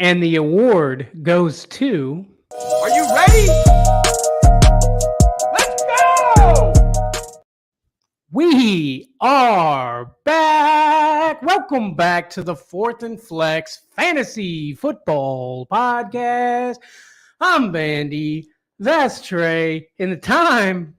And the award goes to... Are you ready? Let's go! We are back. Welcome back to the Fourth and Flex Fantasy Football Podcast. I'm Bandy. That's Trey. And the time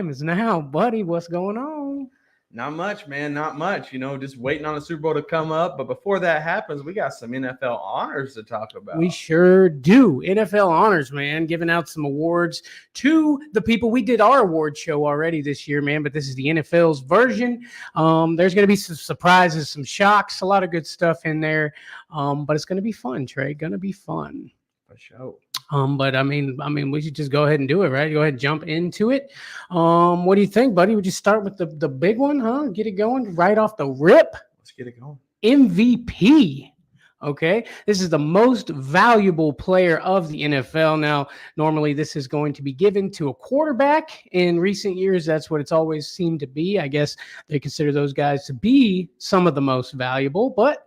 is now, buddy. What's going on? Not much, man. Not much. Just waiting on the Super Bowl to come up. But before that happens, we got some NFL honors to talk about. We sure do. NFL honors, man. Giving out some awards to the people. We did our award show already this year, man. But this is the NFL's version. There's going to be some surprises, some shocks, a lot of good stuff in there. But it's going to be fun, Trey. Going to be fun. For sure. But I mean, we should just go ahead and do it, right? Go ahead and jump into it. What do you think, buddy? Would you start with the big one, huh? Get it going right off the rip. Let's get it going. MVP. Okay. This is the most valuable player of the NFL. Now, normally this is going to be given to a quarterback. In recent years, that's what it's always seemed to be. I guess they consider those guys to be some of the most valuable, but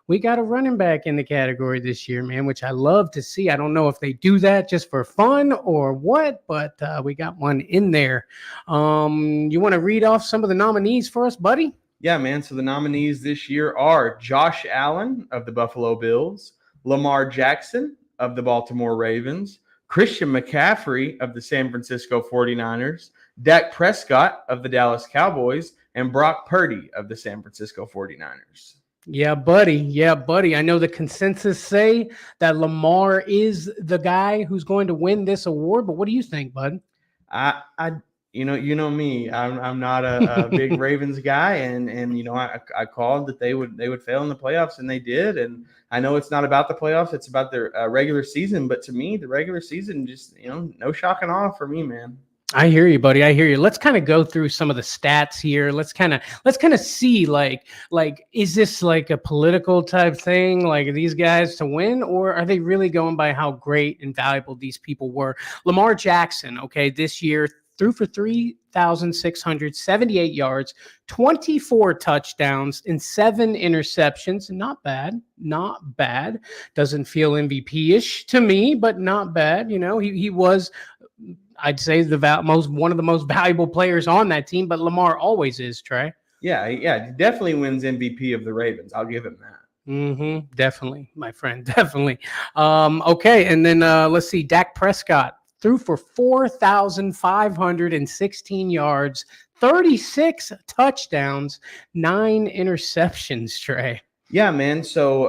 we got a running back in the category this year, man, which I love to see. I don't know if they do that just for fun or what, but we got one in there. You want to read off some of the nominees for us, buddy? Yeah, man. So the nominees this year are Josh Allen of the Buffalo Bills, Lamar Jackson of the Baltimore Ravens, Christian McCaffrey of the San Francisco 49ers, Dak Prescott of the Dallas Cowboys, and Brock Purdy of the San Francisco 49ers. Yeah, buddy. I know the consensus say that Lamar is the guy who's going to win this award, but what do you think, bud? You know me. I'm not a big Ravens guy, and I called that they would fail in the playoffs, and they did. And I know it's not about the playoffs; it's about their regular season. But to me, the regular season just no shock and awe for me, man. I hear you, buddy. I hear you. Let's kind of go through some of the stats here. Let's kind of see like is this like a political type thing, like these guys to win, or are they really going by how great and valuable these people were? Lamar Jackson, okay, this year threw for 3,678 yards, 24 touchdowns, and 7 interceptions. Not bad. Doesn't feel MVP-ish to me, but not bad. He was, I'd say, one of the most valuable players on that team, but Lamar always is, Trey. Yeah, he definitely wins MVP of the Ravens. I'll give him that. Definitely, my friend, definitely. Okay, and then let's see. Dak Prescott threw for 4,516 yards, 36 touchdowns, 9 interceptions, Trey. Yeah, man. So,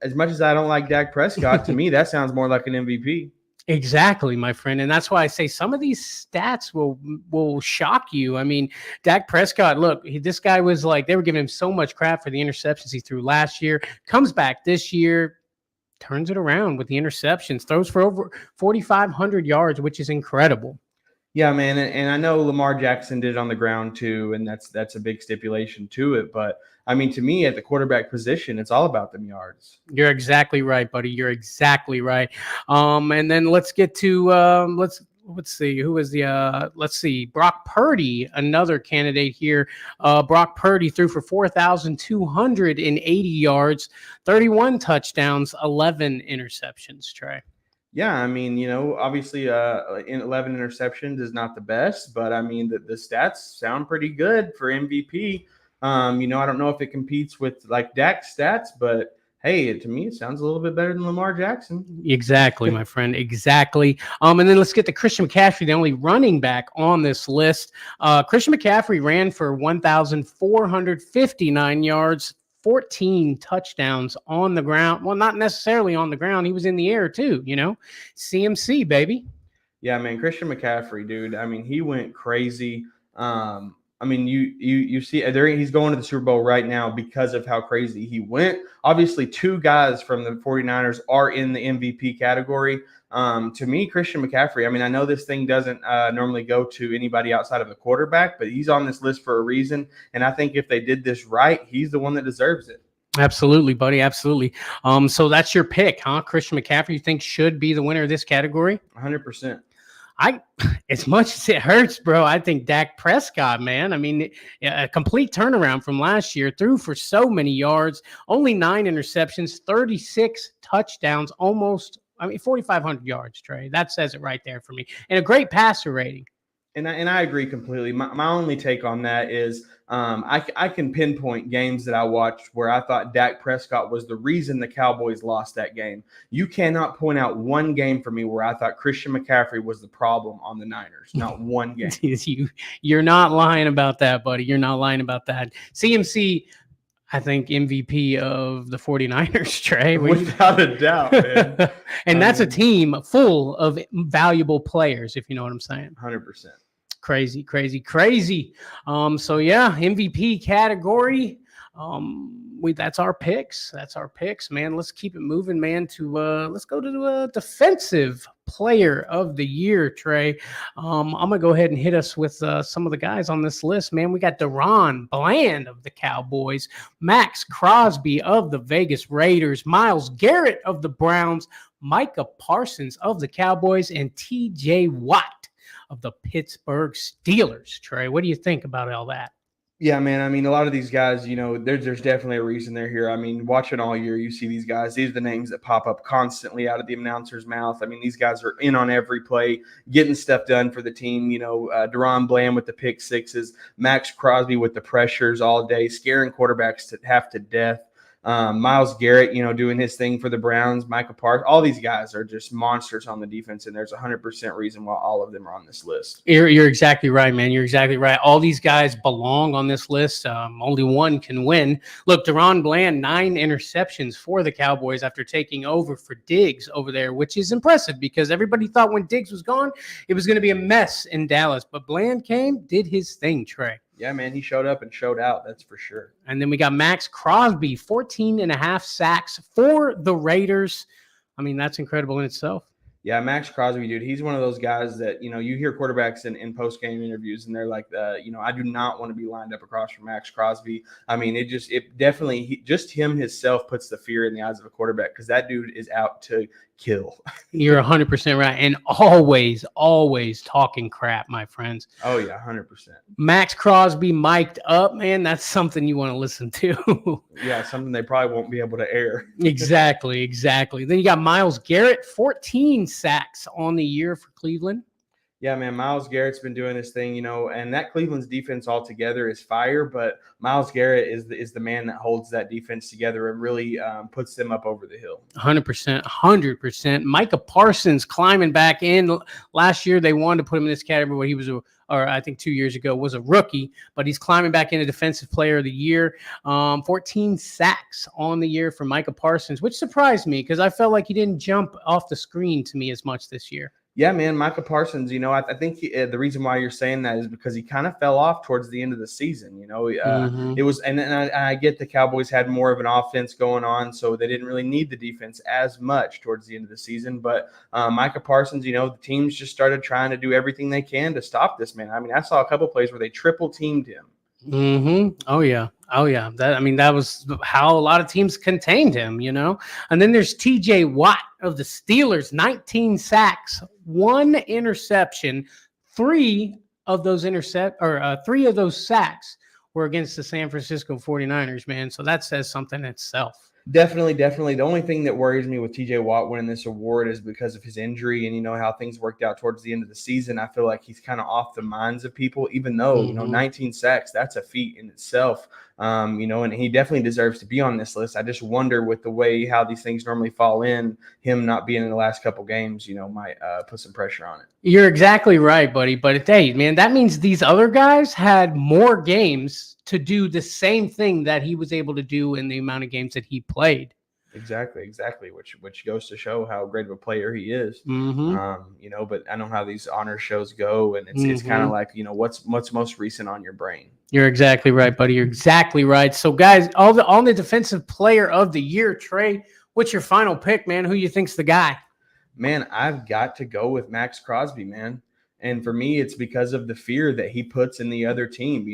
as much as I don't like Dak Prescott, to me, that sounds more like an MVP. Exactly, my friend. And that's why I say some of these stats will shock you. I mean, Dak Prescott, look, this guy was like, they were giving him so much crap for the interceptions he threw last year, comes back this year, turns it around with the interceptions, throws for over 4,500 yards, which is incredible. Yeah, man. And I know Lamar Jackson did it on the ground too, and that's a big stipulation to it. But I mean, to me, at the quarterback position, it's all about them yards. You're exactly right, buddy. You're exactly right. And then let's get to let's see who was the let's see, Brock Purdy, another candidate here. Brock Purdy threw for 4,280 yards, 31 touchdowns, 11 interceptions, Trey. Yeah, I mean, obviously, in 11 interceptions is not the best, but I mean, the stats sound pretty good for MVP. I don't know if it competes with like Dak's stats, but hey, to me, it sounds a little bit better than Lamar Jackson. Exactly, my friend. Exactly. And then let's get to Christian McCaffrey, the only running back on this list. Christian McCaffrey ran for 1,459 yards, 14 touchdowns on the ground. Well, not necessarily on the ground. He was in the air too, CMC, baby. Yeah, man, Christian McCaffrey, dude. I mean, he went crazy. I mean, you see, he's going to the Super Bowl right now because of how crazy he went. Obviously, 2 guys from the 49ers are in the MVP category. To me, Christian McCaffrey, I mean, I know this thing doesn't normally go to anybody outside of the quarterback, but he's on this list for a reason. And I think if they did this right, he's the one that deserves it. Absolutely, buddy. Absolutely. So that's your pick, huh? Christian McCaffrey, you think should be the winner of this category? 100%. As much as it hurts, bro, I think Dak Prescott, man. I mean, a complete turnaround from last year, threw for so many yards, only 9 interceptions, 36 touchdowns, almost, 4,500 yards, Trey. That says it right there for me. And a great passer rating. And I agree completely. My only take on that is I can pinpoint games that I watched where I thought Dak Prescott was the reason the Cowboys lost that game. You cannot point out one game for me where I thought Christian McCaffrey was the problem on the Niners. Not one game. You're not lying about that, buddy. You're not lying about that. CMC, I think MVP of the 49ers, Trey. Without a doubt, man. And that's a team full of valuable players, if you know what I'm saying. 100%. Crazy. So yeah, MVP category. That's our picks. Man. Let's keep it moving, man. Let's go to defensive player of the year, Trey. I'm gonna go ahead and hit us with some of the guys on this list, man. We got DaRon Bland of the Cowboys, Max Crosby of the Vegas Raiders, Myles Garrett of the Browns, Micah Parsons of the Cowboys, and TJ Watt of the Pittsburgh Steelers. Trey, what do you think about all that? Yeah, man. I mean, a lot of these guys, there's definitely a reason they're here. I mean, watching all year, you see these guys. These are the names that pop up constantly out of the announcer's mouth. I mean, these guys are in on every play, getting stuff done for the team. DaRon Bland with the pick sixes, Max Crosby with the pressures all day, scaring quarterbacks to half to death. Myles Garrett, doing his thing for the Browns, Micah Parsons, all these guys are just monsters on the defense, and there's 100% reason why all of them are on this list. You're exactly right, man. You're exactly right. All these guys belong on this list. Only one can win. Look, DaRon Bland, 9 interceptions for the Cowboys after taking over for Diggs over there, which is impressive because everybody thought when Diggs was gone, it was going to be a mess in Dallas. But Bland came, did his thing, Trey. Yeah, man, he showed up and showed out. That's for sure. And then we got Max Crosby, 14.5 sacks for the Raiders. I mean, that's incredible in itself. Yeah, Max Crosby, dude, he's one of those guys that, you hear quarterbacks in post-game interviews and they're like, I do not want to be lined up across from Max Crosby. I mean, it definitely, just him himself puts the fear in the eyes of a quarterback because that dude is out to kill. You're 100% right. And always talking crap, my friends. Oh, yeah, 100%. Max Crosby mic'd up, man. That's something you want to listen to. Yeah, something they probably won't be able to air. Exactly. Then you got Myles Garrett, 14 sacks on the year for Cleveland. Yeah, man, Myles Garrett's been doing his thing, and that Cleveland's defense altogether is fire, but Myles Garrett is the man that holds that defense together and really puts them up over the hill. 100%. Micah Parsons climbing back in. Last year, they wanted to put him in this category where he was I think 2 years ago, was a rookie, but he's climbing back into Defensive Player of the Year. 14 sacks on the year for Micah Parsons, which surprised me because I felt like he didn't jump off the screen to me as much this year. Yeah, man, Micah Parsons, I think the reason why you're saying that is because he kind of fell off towards the end of the season. It was, and I get the Cowboys had more of an offense going on, so they didn't really need the defense as much towards the end of the season. But Micah Parsons, the teams just started trying to do everything they can to stop this man. I mean, I saw a couple plays where they triple teamed him. Oh yeah. That was how a lot of teams contained him, And then there's TJ Watt of the Steelers, 19 sacks, 1 interception. 3 of those sacks were against the San Francisco 49ers, man. So that says something itself. Definitely. The only thing that worries me with TJ Watt winning this award is because of his injury and how things worked out towards the end of the season. I feel like he's kind of off the minds of people, even though 19 sacks, that's a feat in itself. And he definitely deserves to be on this list. I just wonder with the way how these things normally fall in, him not being in the last couple games, might put some pressure on it. You're exactly right, buddy. But hey, man, that means these other guys had more games to do the same thing that he was able to do in the amount of games that he played. Exactly. Which goes to show how great of a player he is. But I know how these honor shows go, and it's kind of like what's most recent on your brain. You're exactly right, buddy. You're exactly right. So, guys, on the Defensive Player of the Year, Trey, what's your final pick, man? Who you think's the guy? Man, I've got to go with Max Crosby, man. And for me, it's because of the fear that he puts in the other team.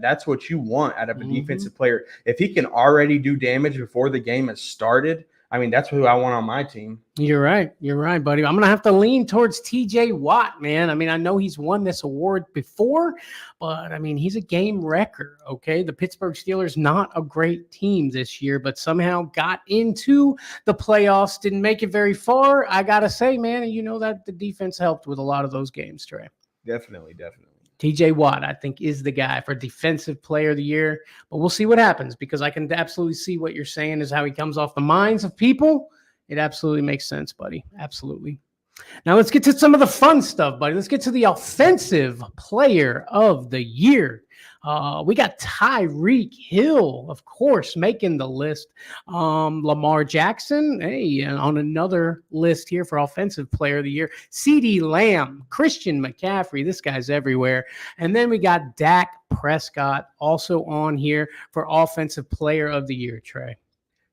That's what you want out of a defensive player. If he can already do damage before the game has started, I mean, that's who I want on my team. You're right. You're right, buddy. I'm going to have to lean towards TJ Watt, man. I mean, I know he's won this award before, but I mean, he's a game wrecker, okay? The Pittsburgh Steelers, not a great team this year, but somehow got into the playoffs, didn't make it very far. I got to say, man, you know that the defense helped with a lot of those games, Trey. Definitely, definitely. TJ Watt, I think, is the guy for Defensive Player of the Year, but we'll see what happens because I can absolutely see what you're saying is how he comes off the minds of people. It absolutely makes sense, buddy. Absolutely. Now let's get to some of the fun stuff, buddy. Let's get to the Offensive Player of the Year. We got Tyreek Hill, of course, making the list. Lamar Jackson, hey, on another list here for Offensive Player of the Year. CeeDee Lamb, Christian McCaffrey, this guy's everywhere. And then we got Dak Prescott also on here for Offensive Player of the Year, Trey.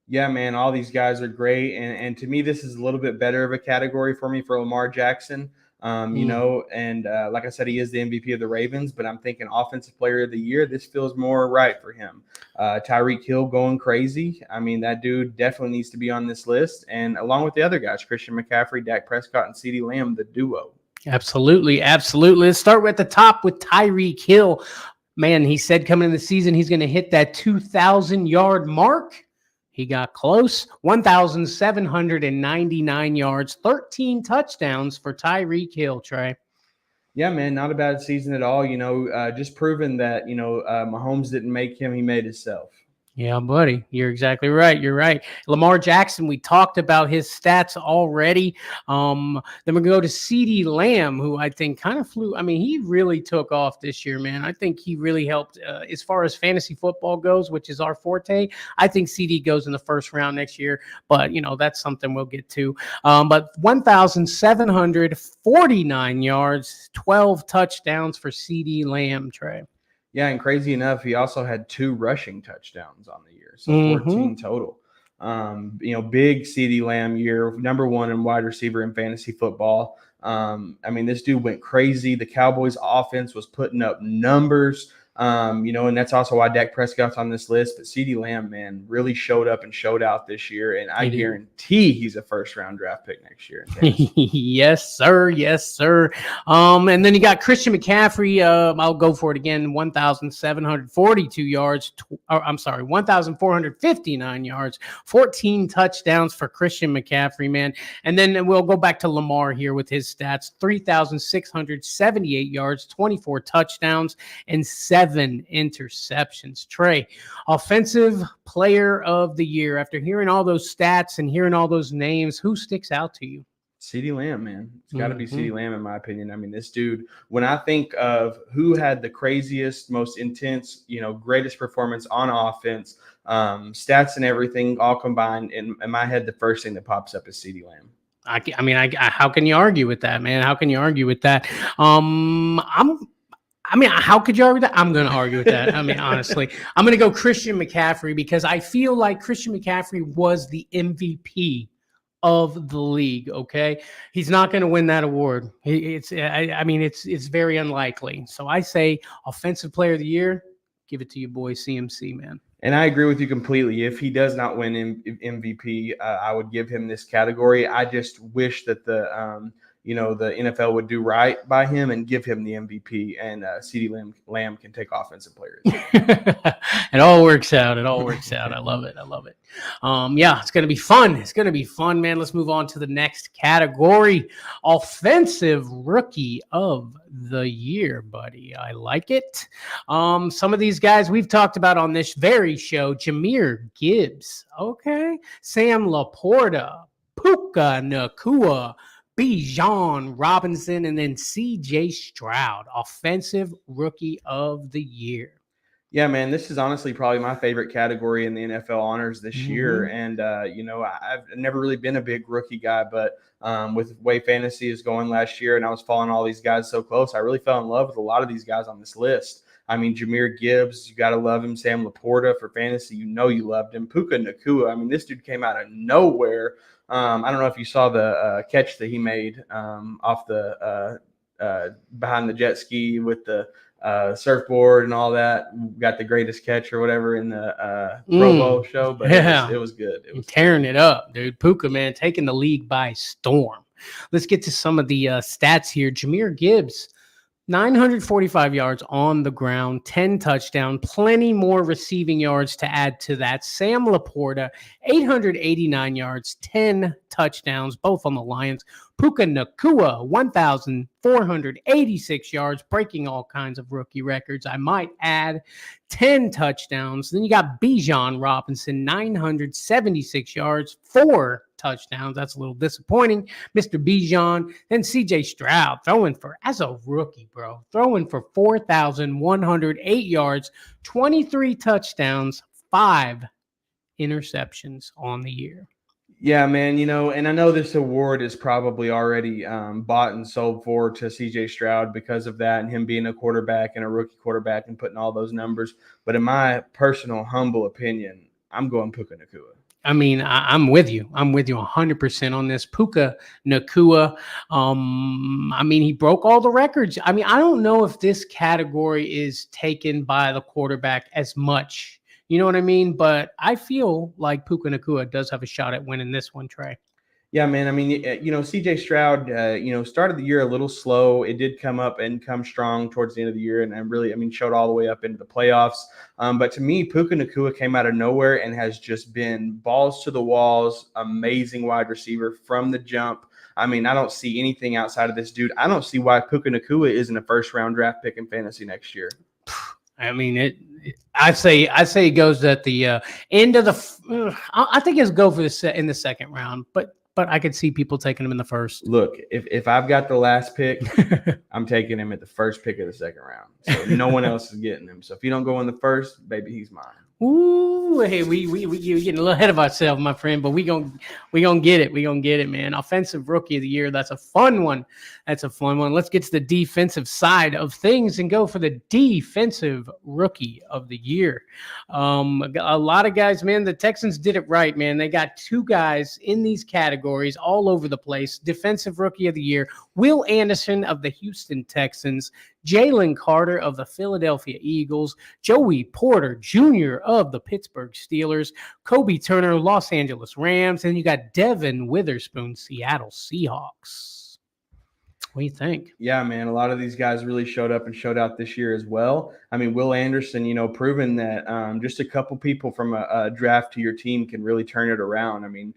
Yeah, man, all these guys are great. And to me, this is a little bit better of a category for me for Lamar Jackson. You know, and like I said, he is the MVP of the Ravens, but I'm thinking Offensive Player of the Year, this feels more right for him. Tyreek Hill going crazy. I mean, that dude definitely needs to be on this list. And along with the other guys, Christian McCaffrey, Dak Prescott, and CeeDee Lamb, the duo. Absolutely, absolutely. Let's start at the top with Tyreek Hill. Man, he said coming in the season, he's going to hit that 2,000-yard mark. He got close, 1,799 yards, 13 touchdowns for Tyreek Hill, Trey. Yeah, man, not a bad season at all. You know, just proving that, you know, Mahomes didn't make him, he made himself. Yeah, buddy, you're exactly right. You're right. Lamar Jackson, we talked about his stats already. Then we go to CeeDee Lamb, who I think kind of flew. I mean, he really took off this year, man. I think he really helped as far as fantasy football goes, which is our forte. I think CeeDee goes in the first round next year, but, you know, that's something we'll get to. But 1,749 yards, 12 touchdowns for CeeDee Lamb, Trey. Yeah, and crazy enough, he also had 2 rushing touchdowns on the year, so 14 total. You know, big CeeDee Lamb year, #1 in wide receiver in fantasy football. I mean, this dude went crazy. The Cowboys' offense was putting up numbers. You know, and that's also why Dak Prescott's on this list. But CeeDee Lamb, man, really showed up and showed out this year, and I guarantee he's a first-round draft pick next year. Yes, sir. Yes, sir. And then you got Christian McCaffrey. I'll go for it again. 1,742 yards. 1,459 yards. 14 touchdowns for Christian McCaffrey, man. And then we'll go back to Lamar here with his stats: 3,678 yards, 24 touchdowns, and 7 interceptions. Trey, Offensive Player of the Year. After hearing all those stats and hearing all those names, who sticks out to you? CeeDee Lamb, man. It's got to be CeeDee Lamb, in my opinion. I mean, this dude, when I think of who had the craziest, most intense, you know, greatest performance on offense, stats and everything all combined, in my head, the first thing that pops up is CeeDee Lamb. I mean, how can you argue with that, man? How can you argue with that? How could you argue with that? I'm going to argue with that. I mean, honestly, I'm going to go Christian McCaffrey because I feel like Christian McCaffrey was the MVP of the league. Okay. He's not going to win that award. It's very unlikely. So I say Offensive Player of the Year, give it to your boy CMC, man. And I agree with you completely. If he does not win MVP, I would give him this category. I just wish that the NFL would do right by him and give him the MVP, and CeeDee Lamb can take Offensive Player. It all works out. It all works out. I love it. I love it. Yeah, it's going to be fun. It's going to be fun, man. Let's move on to the next category. Offensive Rookie of the Year, buddy. I like it. Some of these guys we've talked about on this very show: Jahmyr Gibbs, okay, Sam Laporta, Puka Nacua, Bijan Robinson, and then C.J. Stroud, Offensive Rookie of the Year. Yeah, man, this is honestly probably my favorite category in the NFL honors this year. And, I've never really been a big rookie guy, but with the way fantasy is going last year and I was following all these guys so close, I really fell in love with a lot of these guys on this list. I mean, Jahmyr Gibbs, you got to love him. Sam Laporta for fantasy, you know you loved him. Puka Nacua, I mean, this dude came out of nowhere. I don't know if you saw the catch that he made off the behind the jet ski with the surfboard and all that. Got the greatest catch or whatever in the Pro Bowl show, but it was good. It was tearing it up, dude. Puka, man, taking the league by storm. Let's get to some of the stats here. Jahmyr Gibbs, 945 yards on the ground, 10 touchdowns, plenty more receiving yards to add to that. Sam Laporta, 889 yards, 10 touchdowns, both on the Lions. Puka Nacua, 1,486 yards, breaking all kinds of rookie records. I might add 10 touchdowns. Then you got Bijan Robinson, 976 yards, 4 touchdowns. That's a little disappointing. Mr. Bijan. Then CJ Stroud as a rookie, bro, throwing for 4,108 yards, 23 touchdowns, 5 interceptions on the year. Yeah, man, and I know this award is probably already bought and sold for to CJ Stroud because of that and him being a quarterback and a rookie quarterback and putting all those numbers. But in my personal, humble opinion, I'm going Puka Nacua. I mean, I'm with you. I'm with you 100% on this. Puka Nacua, I mean, he broke all the records. I mean, I don't know if this category is taken by the quarterback as much. You know what I mean? But I feel like Puka Nacua does have a shot at winning this one, Trey. Yeah, man. I mean, CJ Stroud, started the year a little slow. It did come strong towards the end of the year, and really, showed all the way up into the playoffs. But to me, Puka Nacua came out of nowhere and has just been balls to the walls, amazing wide receiver from the jump. I mean, I don't see anything outside of this dude. I don't see why Puka Nacua isn't a first-round draft pick in fantasy next year. I mean, I say it goes at the end of the. I think it's go for in the second round, but I could see people taking him in the first. Look, if I've got the last pick, I'm taking him at the first pick of the second round. So no one else is getting him. So if you don't go in the first, baby, he's mine. Ooh, hey, we getting a little ahead of ourselves, my friend, but we gonna get it. We gonna get it, man. Offensive Rookie of the Year. That's a fun one. Let's get to the defensive side of things and go for the Defensive Rookie of the Year. A lot of guys, man. The Texans did it right, man. They got 2 guys in these categories all over the place. Defensive Rookie of the Year: Will Anderson of the Houston Texans, Jalen Carter of the Philadelphia Eagles, Joey Porter Jr. of the Pittsburgh Steelers, Kobe Turner, Los Angeles Rams, and you got Devin Witherspoon, Seattle Seahawks. What do you think? Yeah, man, a lot of these guys really showed up and showed out this year as well. I mean, Will Anderson, proven that just a couple people from a draft to your team can really turn it around. I mean,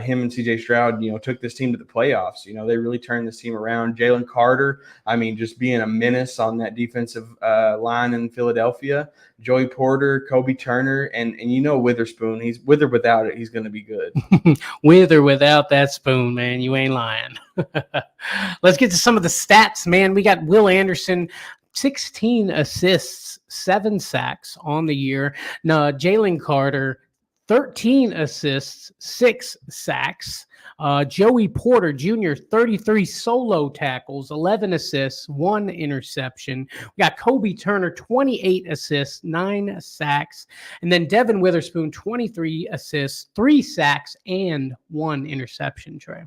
him and CJ Stroud, took this team to the playoffs. They really turned this team around. Jalen Carter, I mean, just being a menace on that defensive line in Philadelphia. Joey Porter, Kobe Turner, and Witherspoon. He's with or without it, he's going to be good. With or without that spoon, man, you ain't lying. Let's get to some of the stats, man. We got Will Anderson, 16 assists, 7 sacks on the year. Now, Jalen Carter, 13 assists, 6 sacks. Joey Porter Jr., 33 solo tackles, 11 assists, 1 interception. We got Kobe Turner, 28 assists, 9 sacks. And then Devin Witherspoon, 23 assists, 3 sacks, and 1 interception, Trey.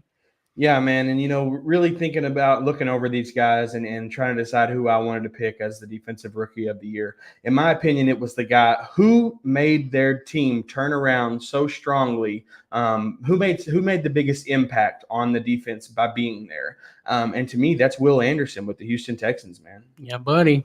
Yeah, man. And, really thinking about looking over these guys and trying to decide who I wanted to pick as the Defensive Rookie of the Year. In my opinion, it was the guy who made their team turn around so strongly, who made the biggest impact on the defense by being there. And to me, that's Will Anderson with the Houston Texans, man. Yeah, buddy.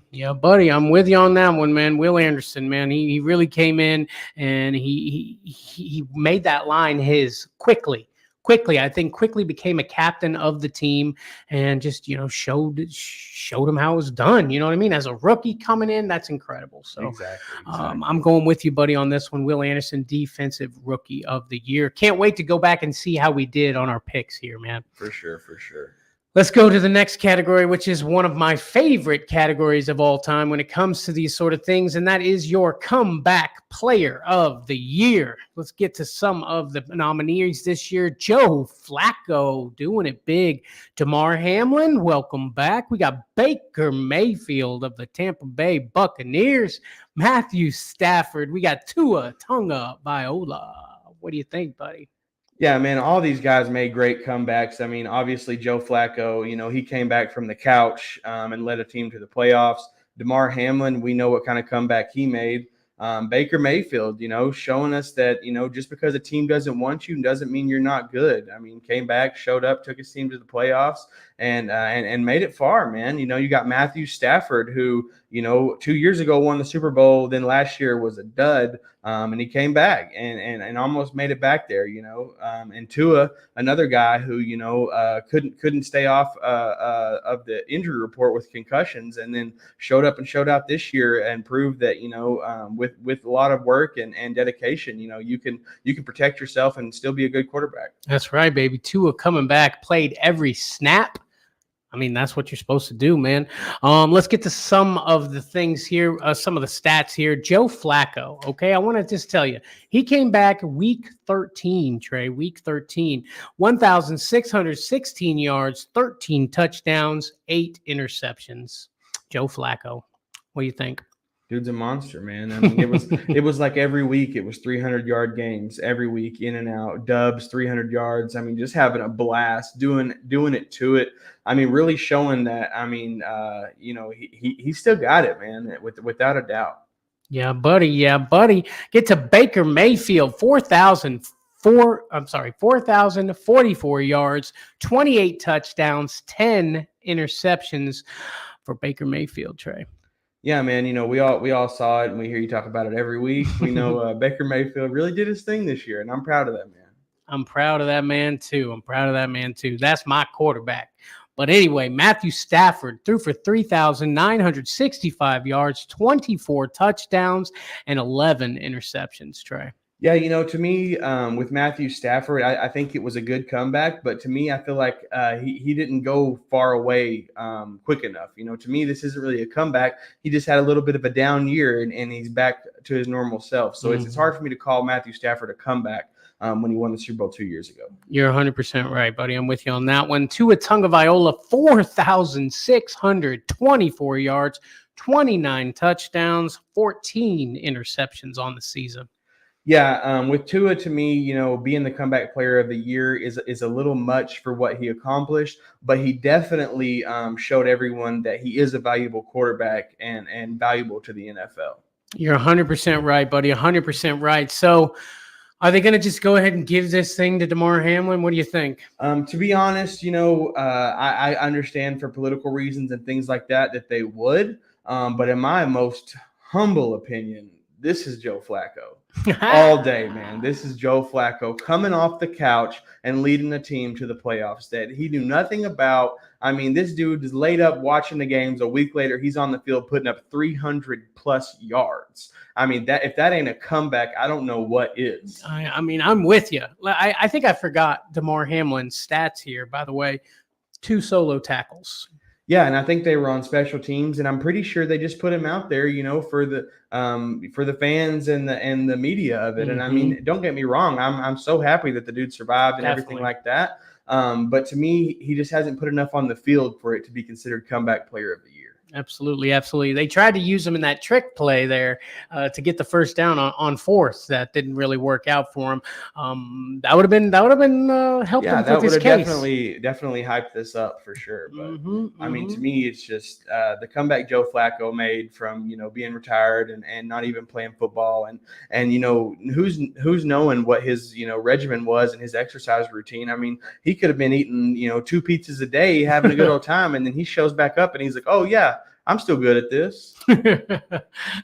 I'm with you on that one, man. Will Anderson, man. He really came in and he made that line his quickly. I think quickly became a captain of the team and just, showed him how it was done. You know what I mean? As a rookie coming in, that's incredible. So exactly. I'm going with you, buddy, on this one. Will Anderson, Defensive Rookie of the Year. Can't wait to go back and see how we did on our picks here, man. For sure. Let's go to the next category, which is one of my favorite categories of all time when it comes to these sort of things, and that is your Comeback Player of the Year. Let's get to some of the nominees this year. Joe Flacco doing it big. Damar Hamlin, welcome back. We got Baker Mayfield of the Tampa Bay Buccaneers. Matthew Stafford. We got Tua Tagovailoa. What do you think, buddy? Yeah, man, all these guys made great comebacks. I mean, obviously, Joe Flacco, he came back from the couch and led a team to the playoffs. Damar Hamlin, we know what kind of comeback he made. Baker Mayfield, showing us that, just because a team doesn't want you doesn't mean you're not good. I mean, came back, showed up, took his team to the playoffs, and made it far, man. You got Matthew Stafford, who, 2 years ago won the Super Bowl, then last year was a dud, and he came back and almost made it back there, and Tua, another guy who, couldn't stay off of the injury report with concussions, and then showed up and showed out this year and proved that, with a lot of work and dedication, you can protect yourself and still be a good quarterback. That's right, baby. Tua coming back, played every snap. I mean, that's what you're supposed to do, man. Let's get to some of the things here, some of the stats here. Joe Flacco, okay? I want to just tell you, he came back week 13, Trey, week 13. 1,616 yards, 13 touchdowns, 8 interceptions. Joe Flacco, what do you think? Dude's a monster, man. I mean, it was like every week it was 300-yard games every week, in and out, dubs, 300 yards. I mean, just having a blast, doing it to it. I mean, really showing that. I mean, he still got it, man, without a doubt. Yeah, buddy. Yeah, buddy. Get to Baker Mayfield, 4,044 yards, 28 touchdowns, 10 interceptions for Baker Mayfield, Trey. Yeah, man, we all saw it, and we hear you talk about it every week. We know Baker Mayfield really did his thing this year, and I'm proud of that man. I'm proud of that man, too. That's my quarterback. But anyway, Matthew Stafford threw for 3,965 yards, 24 touchdowns, and 11 interceptions, Trey. Yeah, to me, with Matthew Stafford, I think it was a good comeback. But to me, I feel like he didn't go far away quick enough. To me, this isn't really a comeback. He just had a little bit of a down year, and he's back to his normal self. So it's hard for me to call Matthew Stafford a comeback when he won the Super Bowl 2 years ago. You're 100% right, buddy. I'm with you on that one. Tua Tagovailoa, 4,624 yards, 29 touchdowns, 14 interceptions on the season. Yeah, with Tua, to me, being the comeback player of the year is a little much for what he accomplished, but he definitely showed everyone that he is a valuable quarterback and valuable to the NFL. You're 100% right, buddy, 100% right. So are they going to just go ahead and give this thing to Damar Hamlin? What do you think? To be honest, I understand for political reasons and things like that they would, but in my most humble opinion, this is Joe Flacco. All day, man. This is Joe Flacco coming off the couch and leading the team to the playoffs that he knew nothing about. I mean, this dude is laid up watching the games. A week later, he's on the field putting up 300-plus yards. I mean, if that ain't a comeback, I don't know what is. I mean, I'm with you. I think I forgot Damar Hamlin's stats here, by the way. 2 solo tackles. Yeah, and I think they were on special teams, and I'm pretty sure they just put him out there, for the fans and the media of it. And I mean, don't get me wrong, I'm so happy that the dude survived and everything like that. But to me, he just hasn't put enough on the field for it to be considered comeback player of the year. Absolutely, absolutely. They tried to use him in that trick play there to get the first down on fourth. That didn't really work out for him. That would have been helping him with his case. Yeah, that would have definitely hyped this up for sure. But I mean, to me, it's just the comeback Joe Flacco made from being retired and not even playing football and who's knowing what his regimen was and his exercise routine. I mean, he could have been eating 2 pizzas a day, having a good old time, and then he shows back up and he's like, oh yeah, I'm still good at this.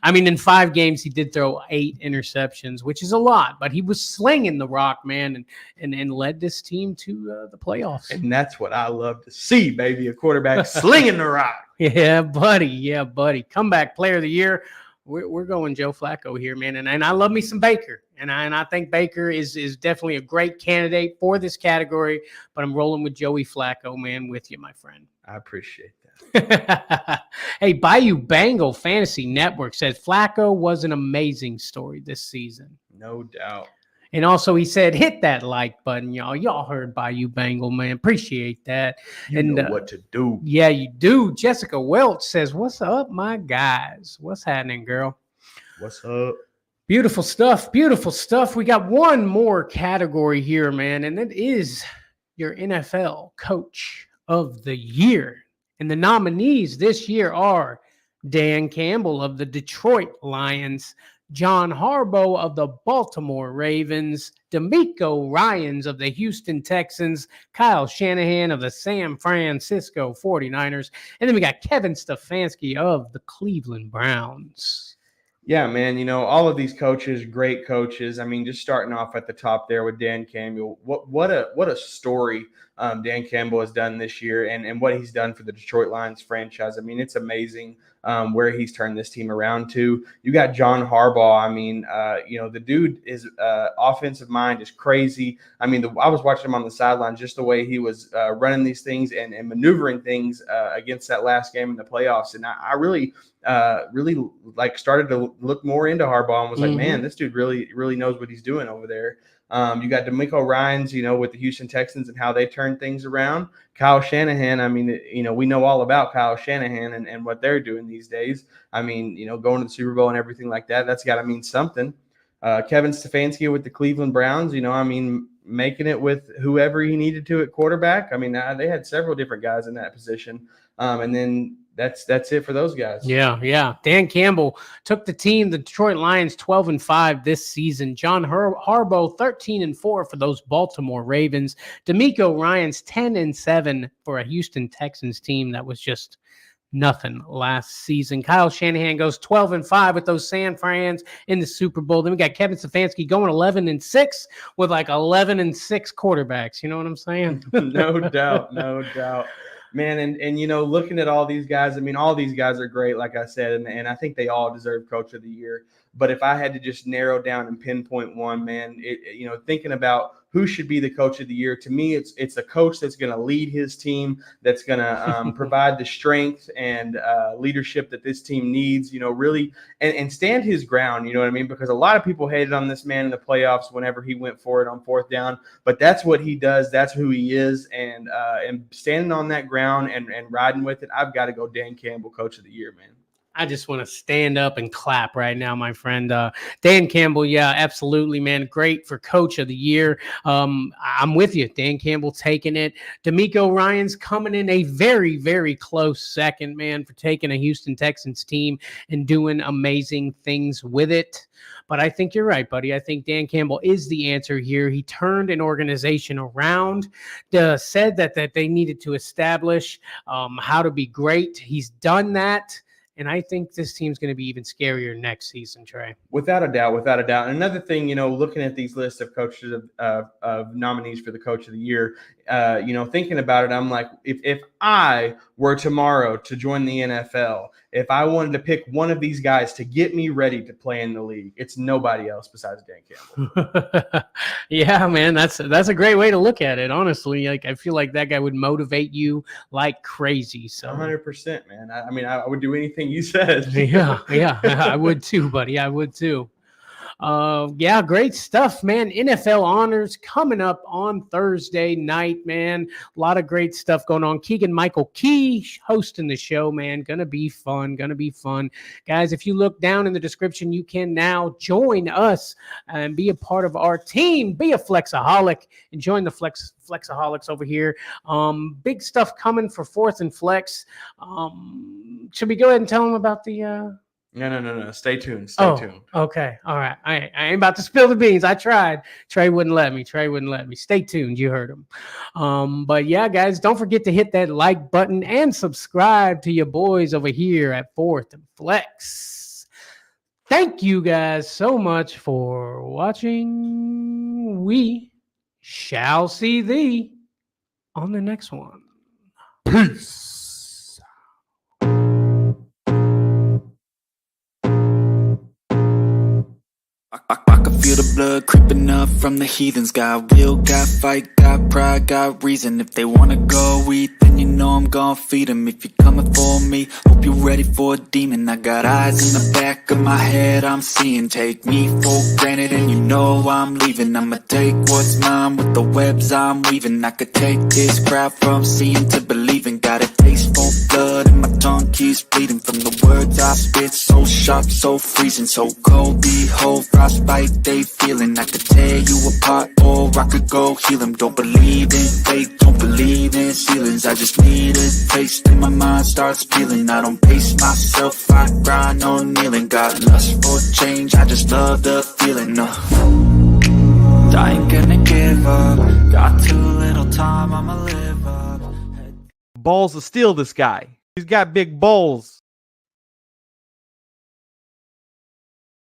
I mean, in 5 games, he did throw 8 interceptions, which is a lot, but he was slinging the rock, man, and led this team to the playoffs. And that's what I love to see, baby, a quarterback slinging the rock. Yeah, buddy. Yeah, buddy. Comeback player of the year. We're going Joe Flacco here, man. And I love me some Baker. And I think Baker is definitely a great candidate for this category, but I'm rolling with Joey Flacco, man, with you, my friend. I appreciate that. Hey, Bayou Bengal Fantasy Network says Flacco was an amazing story this season. No doubt. And also he said, hit that like button, y'all. Y'all heard Bayou Bengal, man. Appreciate that. You know what to do. Yeah, you do. Jessica Welch says, what's up, my guys? What's happening, girl? What's up? Beautiful stuff. Beautiful stuff. We got one more category here, man, and it is your NFL Coach of the Year. And the nominees this year are Dan Campbell of the Detroit Lions, John Harbaugh of the Baltimore Ravens, D'Amico Ryans of the Houston Texans, Kyle Shanahan of the San Francisco 49ers, and then we got Kevin Stefanski of the Cleveland Browns. Yeah, man, all of these coaches, great coaches. I mean, just starting off at the top there with Dan Campbell. What a story Dan Campbell has done this year and what he's done for the Detroit Lions franchise. I mean, it's amazing where he's turned this team around to. You got John Harbaugh. I mean, the dude is offensive mind is crazy. I mean, I was watching him on the sideline, just the way he was running these things and maneuvering things against that last game in the playoffs. And I really started to look more into Harbaugh and was like, man, this dude really knows what he's doing over there. You got D'Amico Ryans, with the Houston Texans and how they turn things around. Kyle Shanahan, I mean, we know all about Kyle Shanahan and what they're doing these days. I mean, going to the Super Bowl and everything like that, that's got to mean something. Kevin Stefanski with the Cleveland Browns, making it with whoever he needed to at quarterback. I mean, they had several different guys in that position. And then that's it for those guys. Yeah. Dan Campbell took the team, the Detroit Lions, 12-5 this season. John Harbaugh, 13-4 for those Baltimore Ravens. D'Amico Ryans, 10-7 for a Houston Texans team that was just nothing last season. Kyle Shanahan goes 12-5 with those San Frans in the Super Bowl. Then we got Kevin Stefanski going 11-6 with like 11-6 quarterbacks. You know what I'm saying? No doubt. Man, and looking at all these guys, I mean, all these guys are great, like I said, and I think they all deserve Coach of the Year. But if I had to just narrow down and pinpoint one, man, thinking about who should be the Coach of the Year, to me, it's a coach that's going to lead his team, that's going to provide the strength and leadership that this team needs, really, and stand his ground, you know what I mean? Because a lot of people hated on this man in the playoffs whenever he went for it on fourth down, but that's what he does. That's who he is, and standing on that ground and riding with it, I've got to go Dan Campbell, Coach of the Year, man. I just want to stand up and clap right now, my friend. Dan Campbell, yeah, absolutely, man. Great for Coach of the Year. I'm with you. Dan Campbell taking it. D'Amico Ryans coming in a very, very close second, man, for taking a Houston Texans team and doing amazing things with it. But I think you're right, buddy. I think Dan Campbell is the answer here. He turned an organization around, said that they needed to establish how to be great. He's done that. And I think this team's going to be even scarier next season, Trey. Without a doubt. And another thing, looking at these lists of coaches of nominees for the Coach of the Year, thinking about it, I'm like, if I were tomorrow to join the NFL, if I wanted to pick one of these guys to get me ready to play in the league, it's nobody else besides Dan Campbell. Yeah, man, that's a great way to look at it. Honestly, like I feel like that guy would motivate you like crazy. So 100%, man. I mean, I would do anything you said. Yeah, I would too, buddy. I would too. Yeah, great stuff, man. NFL honors coming up on Thursday night, man. A lot of great stuff going on. Keegan-Michael Key hosting the show, man. Gonna be fun. Guys, if you look down in the description, you can now join us and be a part of our team. Be a Flexaholic and join the Flexaholics over here. Big stuff coming for Fourth and Flex. Should we go ahead and tell them about the No. Stay tuned. Stay tuned. Okay. All right. I ain't about to spill the beans. I tried. Trey wouldn't let me. Stay tuned. You heard him. But yeah, guys, don't forget to hit that like button and subscribe to your boys over here at Fourth and Flex. Thank you guys so much for watching. We shall see thee on the next one. Peace. I can feel the blood creeping up from the heathens. Got will, got fight, got pride, got reason. If they wanna go eat, then you know I'm gon' feed them. If you're coming for me, hope you're ready for a demon. I got eyes in the back of my head, I'm seeing. Take me for granted and you know I'm leaving. I'ma take what's mine with the webs I'm weaving. I could take this crowd from seeing to believing. Got a taste for blood and my tongue keeps bleeding from the words I spit. So sharp, so freezing, so cold. Behold, frostbite they feeling. I could tear you apart or I could go heal them. Don't believe in fate, don't believe in ceilings. I just need a taste and my mind starts peeling. I don't pace myself, I grind on kneeling. Got lust for change, I just love the feeling. I ain't gonna give up. Got too little time, I'ma live up. Balls of steel, this guy. He's got big balls.